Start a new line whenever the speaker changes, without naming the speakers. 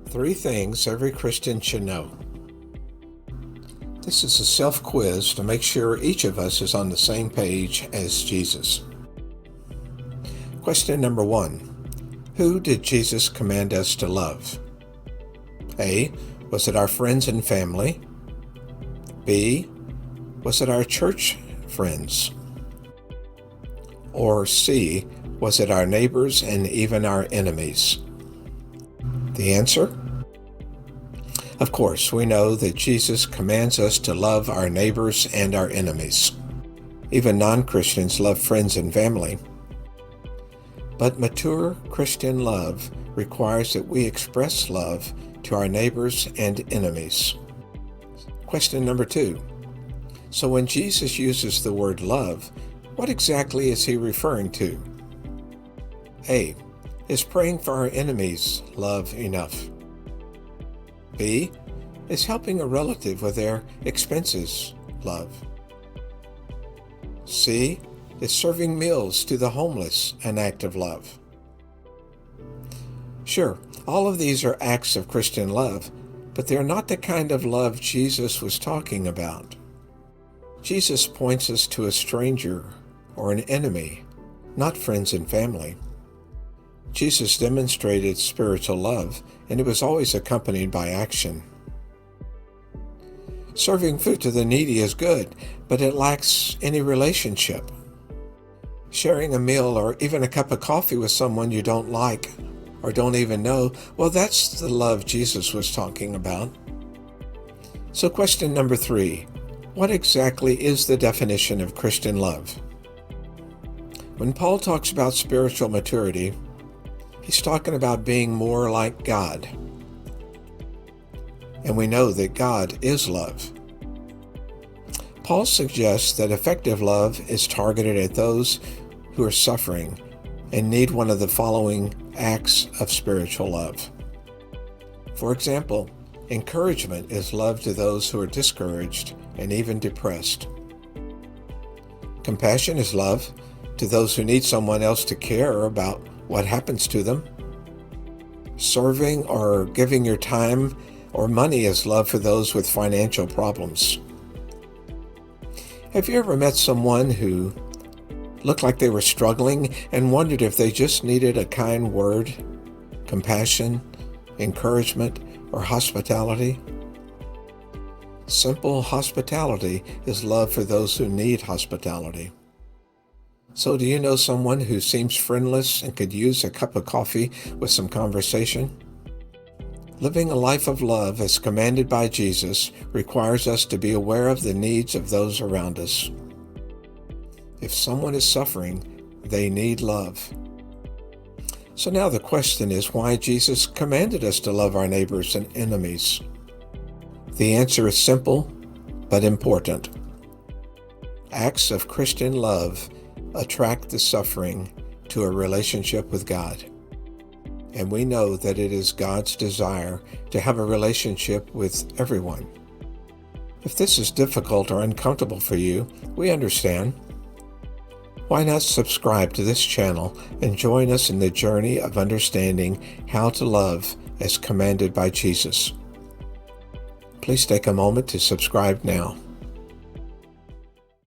Three things every Christian should know. This is a self-quiz to make sure each of us is on the same page as Jesus. Question number 1. Who did Jesus command us to love? A. Was it our friends and family? B. Was it our church friends? Or C. Was it our neighbors and even our enemies? The answer? Of course, we know that Jesus commands us to love our neighbors and our enemies. Even non-Christians love friends and family. But mature Christian love requires that we express love to our neighbors and enemies. Question number 2. So when Jesus uses the word love, what exactly is he referring to? A. Is praying for our enemies love enough? B. Is helping a relative with their expenses love? C. Is serving meals to the homeless an act of love? Sure, all of these are acts of Christian love, but they're not the kind of love Jesus was talking about. Jesus points us to a stranger or an enemy, not friends and family. Jesus demonstrated spiritual love, and it was always accompanied by action. Serving food to the needy is good, but it lacks any relationship. Sharing a meal or even a cup of coffee with someone you don't like or don't even know, well, that's the love Jesus was talking about. So question number 3, what exactly is the definition of Christian love? When Paul talks about spiritual maturity, he's talking about being more like God. And we know that God is love. Paul suggests that effective love is targeted at those who are suffering and need one of the following acts of spiritual love. For example, encouragement is love to those who are discouraged and even depressed. Compassion is love to those who need someone else to care about what happens to them. Serving or giving your time or money is love for those with financial problems. Have you ever met someone who looked like they were struggling and wondered if they just needed a kind word, compassion, encouragement, or hospitality? Simple hospitality is love for those who need hospitality. So do you know someone who seems friendless and could use a cup of coffee with some conversation? Living a life of love as commanded by Jesus requires us to be aware of the needs of those around us. If someone is suffering, they need love. So now the question is why Jesus commanded us to love our neighbors and enemies. The answer is simple but important. Acts of Christian love attract the suffering to a relationship with God. And we know that it is God's desire to have a relationship with everyone. If this is difficult or uncomfortable for you, we understand. Why not subscribe to this channel and join us in the journey of understanding how to love as commanded by Jesus? Please take a moment to subscribe now.